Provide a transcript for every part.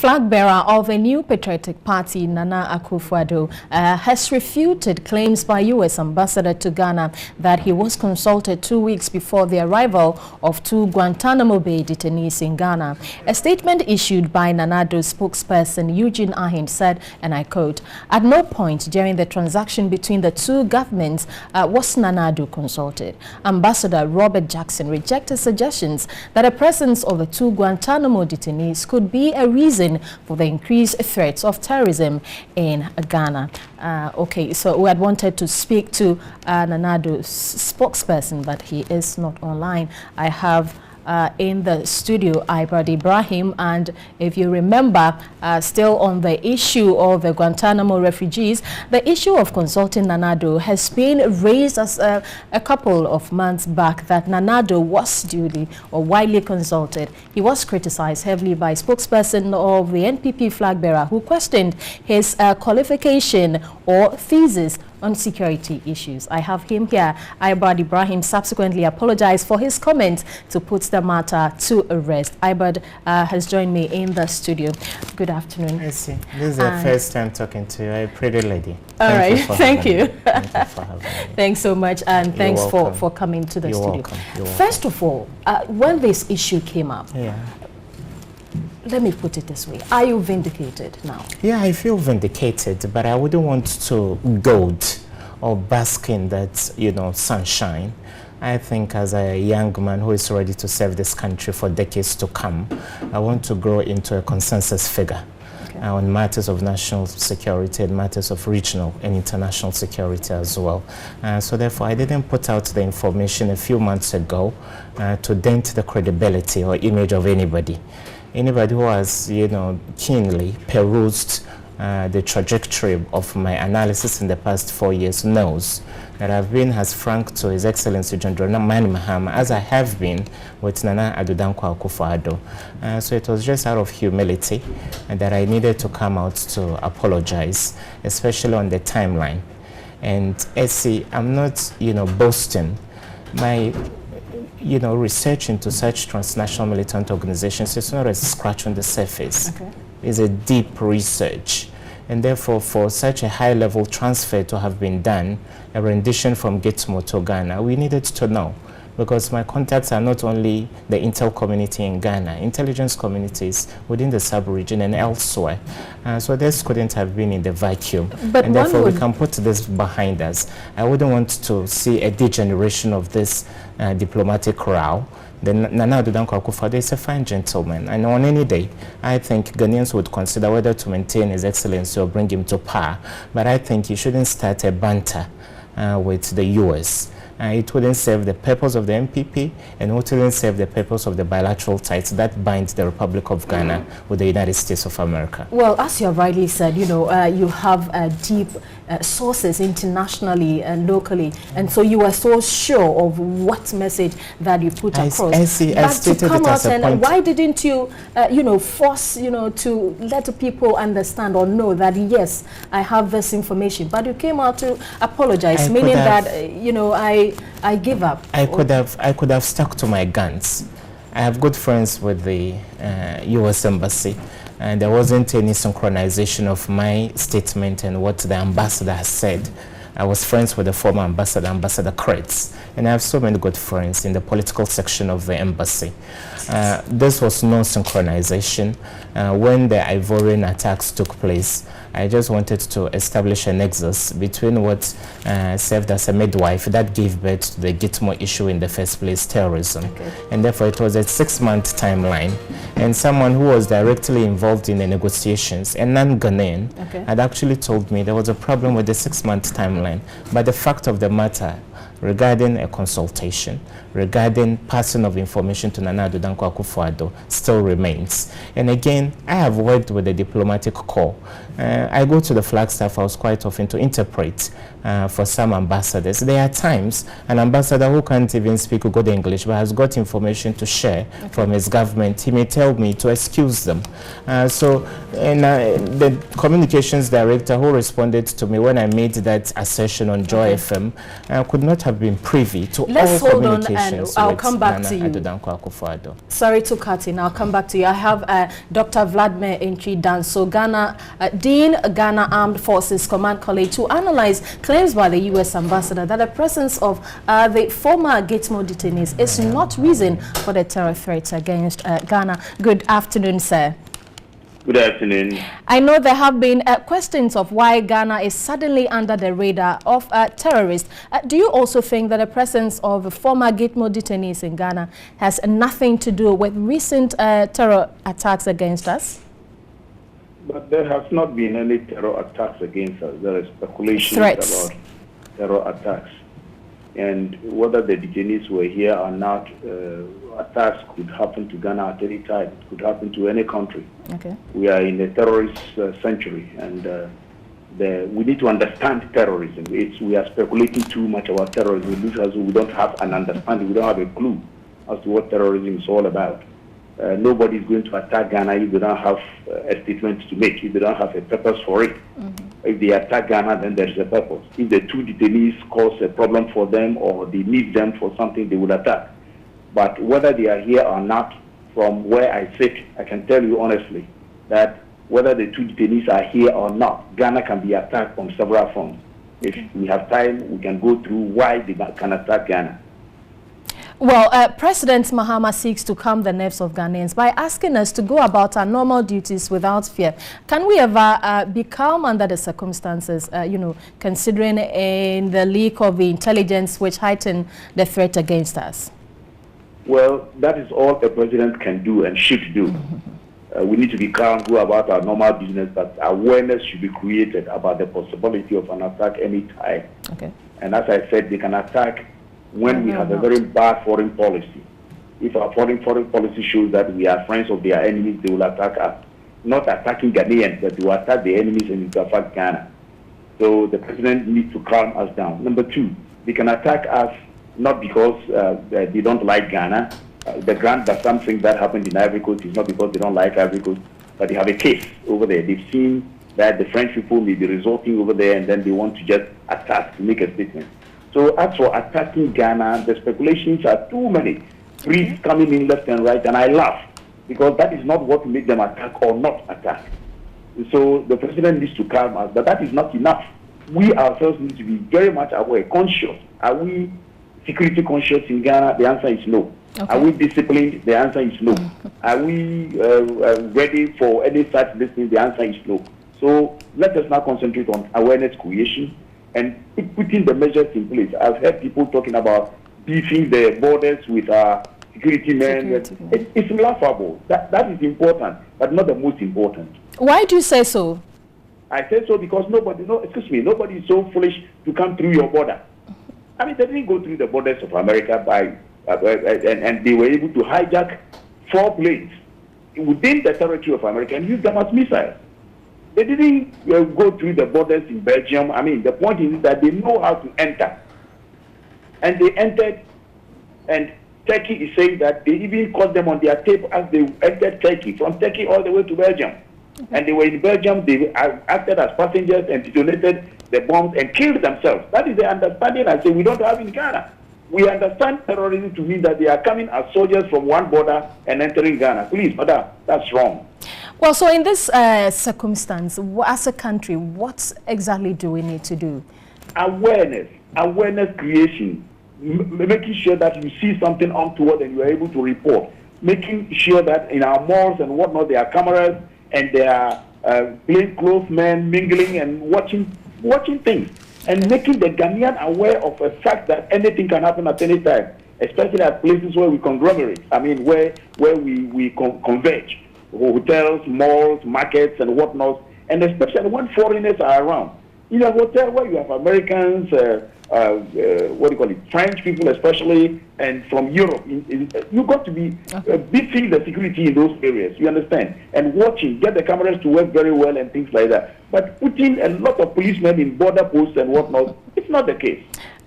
flag bearer of a new patriotic party, Nana Akufo-Addo, has refuted claims by U.S. Ambassador to Ghana that he was consulted 2 weeks before the arrival of 2 Guantanamo Bay detainees in Ghana. A statement issued by Nana Addo's spokesperson Eugene Ahin said, and I quote, "At no point during the transaction between the 2 governments was Nana Addo consulted." Ambassador Robert Jackson rejected suggestions that the presence of the 2 Guantanamo detainees could be a reason for the increased threats of terrorism in Ghana. Okay, so we had wanted to speak to Nana Addo's spokesperson, but he is not online. I have in the studio Ibad Ibrahim, and if you remember, still on the issue of the Guantanamo refugees, the issue of consulting Nana Addo has been raised as a couple of months back, that Nana Addo was duly or widely consulted. He was criticized heavily by spokesperson of the NPP flag bearer, who questioned his qualification or thesis on security issues. I have him here. Ibad Ibrahim subsequently apologized for his comments to put the matter to rest. Ibad has joined me in the studio. Good afternoon. I see. This is the first time talking to you, a pretty lady. All right, thank you. Thank you for having me. Thanks so much, and thanks for coming to the studio. You're First of all, when this issue came up, yeah. Let me put it this way. Are you vindicated now? Yeah, I feel vindicated, but I wouldn't want to goad or bask in that, you know, sunshine. I think as a young man who is ready to serve this country for decades to come, I want to grow into a consensus figure on matters of national security and matters of regional and international security as well. So therefore, I didn't put out the information a few months ago to dent the credibility or image of anybody. Anybody who has, you know, keenly perused the trajectory of my analysis in the past 4 years knows that I've been as frank to His Excellency John Dramani Mahama as I have been with Nana Addo Akufo-Addo. So it was just out of humility that I needed to come out to apologize, especially on the timeline. And see, I'm not, you know, boasting. My research into such transnational militant organizations is not a scratch on the surface. It's a deep research. And therefore, for such a high-level transfer to have been done, a rendition from GITMO to Ghana, we needed to know. Because my contacts are not only the intel community in Ghana, intelligence communities within the sub-region and elsewhere. So this couldn't have been in the vacuum. But and therefore, we can put this behind us. I wouldn't want to see a degeneration of this diplomatic row. Then Nana Addo Akufo-Addo is a fine gentleman, and on any day, I think Ghanaians would consider whether to maintain His Excellency or bring him to par. But I think he shouldn't start a banter with the U.S. It wouldn't serve the purpose of the MPP, and it wouldn't serve the purpose of the bilateral ties that bind the Republic of Ghana with the United States of America. Well, as you have rightly said, you know, you have deep sources internationally and locally, and so you are so sure of what message that you put across. I see. But to come out and why didn't you, force, to let people understand or know that yes, I have this information, but you came out to apologize, meaning that I give up. I could have stuck to my guns. I have good friends with the U.S. Embassy, and there wasn't any synchronization of my statement and what the ambassador has said. I was friends with the former ambassador, Ambassador Kretz, and I have so many good friends in the political section of the embassy. This was no synchronization. When the Ivorian attacks took place, I just wanted to establish a nexus between what served as a midwife that gave birth to the GITMO issue in the first place, terrorism. And therefore, it was a 6-month timeline. And someone who was directly involved in the negotiations, a non-Ghanaian, had actually told me there was a problem with the 6-month timeline. But the fact of the matter, regarding a consultation, regarding passing of information to Nana Addo Akufo-Addo still remains. And again, I have worked with the diplomatic corps. I go to the Flagstaff House quite often to interpret for some ambassadors. There are times an ambassador who can't even speak good English but has got information to share from his government. He may tell me to excuse them. The communications director who responded to me when I made that assertion on Joy FM could not have have been privy to Let's all hold on, communications and I'll with come back Nana to you. Addo Dankwa Akufo-Addo. Sorry to cut in. I'll come back to you. I have Dr. Vladimir Intri-Danso, Dean, Ghana Armed Forces Command College, to analyze claims by the U.S. ambassador that the presence of the former GITMO detainees is not reason for the terror threats against Ghana. Good afternoon, sir. Good afternoon. I know there have been questions of why Ghana is suddenly under the radar of terrorists. Do you also think that the presence of former GITMO detainees in Ghana has nothing to do with recent terror attacks against us? But there has not been any terror attacks against us. There is speculation Threats. about terror attacks. And whether the detainees were here or not, attacks could happen to Ghana at any time. It could happen to any country. Okay. We are in a terrorist century, and we need to understand terrorism. We are speculating too much about terrorism. We don't have an understanding. We don't have a clue as to what terrorism is all about. Nobody is going to attack Ghana if they don't have a statement to make, if they don't have a purpose for it. If they attack Ghana, then there is a purpose. If the two detainees cause a problem for them or they need them for something, they will attack. But whether they are here or not, from where I sit, I can tell you honestly that whether the two detainees are here or not, Ghana can be attacked on several fronts. If we have time, we can go through why they can attack Ghana. Well, President Mahama seeks to calm the nerves of Ghanaians by asking us to go about our normal duties without fear. Can we ever be calm under the circumstances, considering in the leak of the intelligence which heightened the threat against us? Well, that is all a president can do and should do. We need to be calm, go about our normal business, but awareness should be created about the possibility of an attack any time. Okay. And as I said, they can attack when we have a very bad foreign policy. If our foreign policy shows that we are friends of their enemies, they will attack us. Not attacking Ghanaians, but they will attack the enemies and it will attack Ghana. So the president needs to calm us down. Number two, they can attack us not because they don't like Ghana. The grant that something that happened in Ivory Coast is not because they don't like Ivory Coast, but they have a case over there. They've seen that the French people may be resorting over there and then they want to just attack, to make a statement. So as for attacking Ghana, the speculations are too many. Priests coming in left and right, and I laugh because that is not what made them attack or not attack. So the president needs to calm us, but that is not enough. We ourselves need to be very much aware, conscious. Are we security conscious in Ghana? The answer is no. Okay. Are we disciplined? The answer is no. Are we ready for any such listening? The answer is no. So let us now concentrate on awareness creation and putting the measures in place. I've heard people talking about beefing the borders with our security men. It's laughable. That is important, but not the most important. Why do you say so? I say so because nobody is so foolish to come through your border. I mean, they didn't go through the borders of America and they were able to hijack 4 planes within the territory of America and use them as missiles. They didn't go through the borders in Belgium. I mean, the point is that they know how to enter. And they entered, and Turkey is saying that they even caught them on their tape as they entered Turkey, from Turkey all the way to Belgium. And they were in Belgium, they acted as passengers and detonated the bombs and killed themselves. That is the understanding I say we don't have in Ghana. We understand terrorism to mean that they are coming as soldiers from one border and entering Ghana. Please, madam, that's wrong. Well, so in this circumstance, as a country, what exactly do we need to do? Awareness creation, making sure that you see something untoward and you are able to report, making sure that in our malls and whatnot there are cameras and there are plainclothes men mingling and watching things, and making the Ghanaian aware of the fact that anything can happen at any time, especially at places where we conglomerate. I mean, where we converge. Hotels, malls, markets, and whatnot, and especially when foreigners are around. In a hotel where you have Americans, French people especially, and from Europe, you've got to be beefing the security in those areas, you understand? And watching, get the cameras to work very well and things like that. But putting a lot of policemen in border posts and whatnot, it's not the case.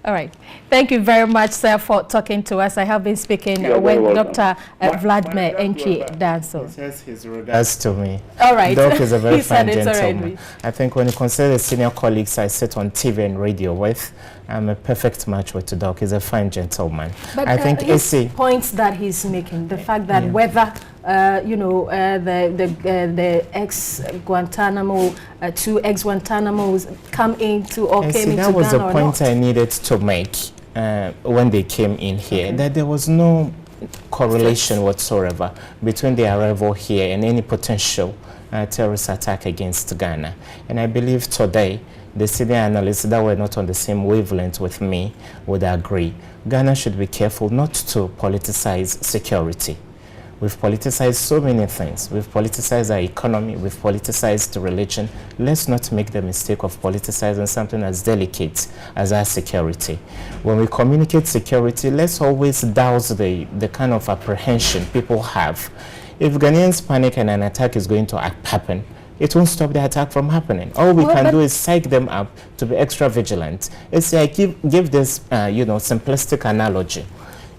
All right. Thank you very much, sir, for talking to us. I have been speaking with Dr. Vladimir Enchi Danso. He says his regards to me. All right. Doc is a very fine gentleman. I think when you consider the senior colleagues I sit on TV and radio with, I'm a perfect match with Doc. He's a fine gentleman. But I think his points that he's making, the fact that whether the ex-Guantanamo, 2 ex-Guantanamos come into or came into Ghana or not. That was the point I needed to make when they came in here, that there was no correlation whatsoever between their arrival here and any potential terrorist attack against Ghana. And I believe today, the senior analysts that were not on the same wavelength with me would agree. Ghana should be careful not to politicize security. We've politicized so many things. We've politicized our economy. We've politicized religion. Let's not make the mistake of politicizing something as delicate as our security. When we communicate security, let's always douse the kind of apprehension people have. If Ghanaians panic and an attack is going to happen, it won't stop the attack from happening. All we can do is psych them up to be extra vigilant. It's like give this simplistic analogy.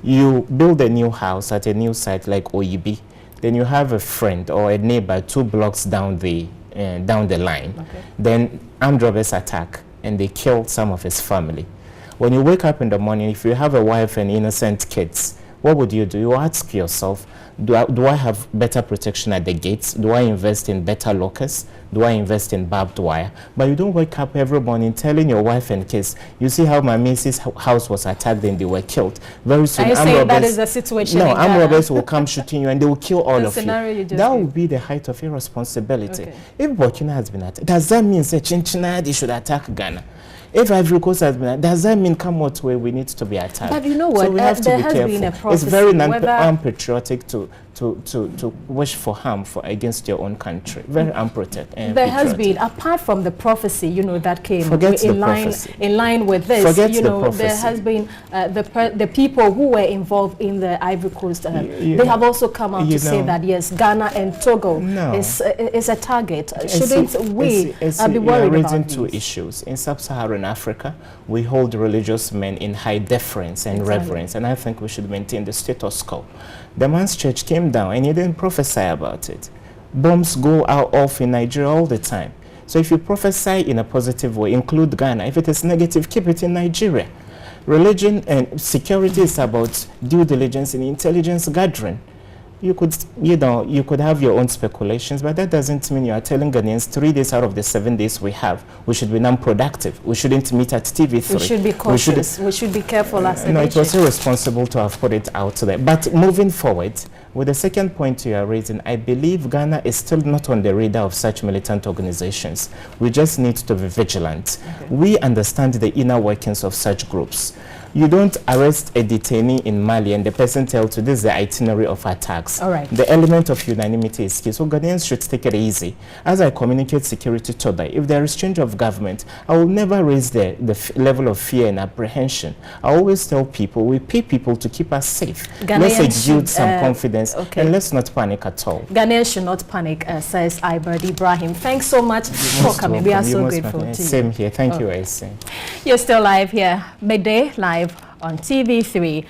You build a new house at a new site like OEB, then you have a friend or a neighbor 2 blocks down the line. Okay. Then armed robbers attack and they kill some of his family. When you wake up in the morning, if you have a wife and innocent kids, what would you do? You ask yourself, do I have better protection at the gates? Do I invest in better lockers? Do I invest in barbed wire? But you don't wake up every morning telling your wife and kids, you see how my Macy's house was attacked and they were killed. Very soon, armed robbers, that is the situation. No, armed robbers will come shooting you and they will kill all of you. That would be the height of irresponsibility. Okay. If Burkina has been attacked, does that mean Chinchina they should attack Ghana? If Ivory Coast has been attacked, does that mean come what way we need to be attacked? But you know what? So we have to be careful. Been a prophecy, it's very unpatriotic to wish for harm against your own country. Very unprotected. There has been, apart from the prophecy, that came in line with this. Forget the prophecy. There has been the people who were involved in the Ivory Coast. They have also come out to say that yes, Ghana and Togo is a target. Shouldn't we be worried about these? 2 issues. In sub-Saharan Africa, we hold religious men in high deference and reverence, and I think we should maintain the status quo. The man's church came down and he didn't prophesy about it. Bombs go off in Nigeria all the time. So if you prophesy in a positive way, include Ghana. If it is negative, keep it in Nigeria. Religion and security is about due diligence and intelligence gathering. You could have your own speculations, but that doesn't mean you are telling Ghanaians 3 days out of the 7 days we have, we should be non-productive. We shouldn't meet at TV3. We should be cautious. We should be careful as a nation. It was irresponsible to have put it out there. But moving forward, with the second point you are raising, I believe Ghana is still not on the radar of such militant organizations. We just need to be vigilant. Okay. We understand the inner workings of such groups. You don't arrest a detainee in Mali and the person tells you this is the itinerary of attacks. All right. The element of unanimity is key. So Ghanaians should take it easy. As I communicate security today, if there is change of government, I will never raise the level of fear and apprehension. I always tell people, we pay people to keep us safe. Let's exude some confidence and let's not panic at all. Ghanaians should not panic, says Ibert Ibrahim. Thanks so much for coming. We are so grateful to you. Same here. Thank you, Ace. You're still live here, Midday Live on TV3.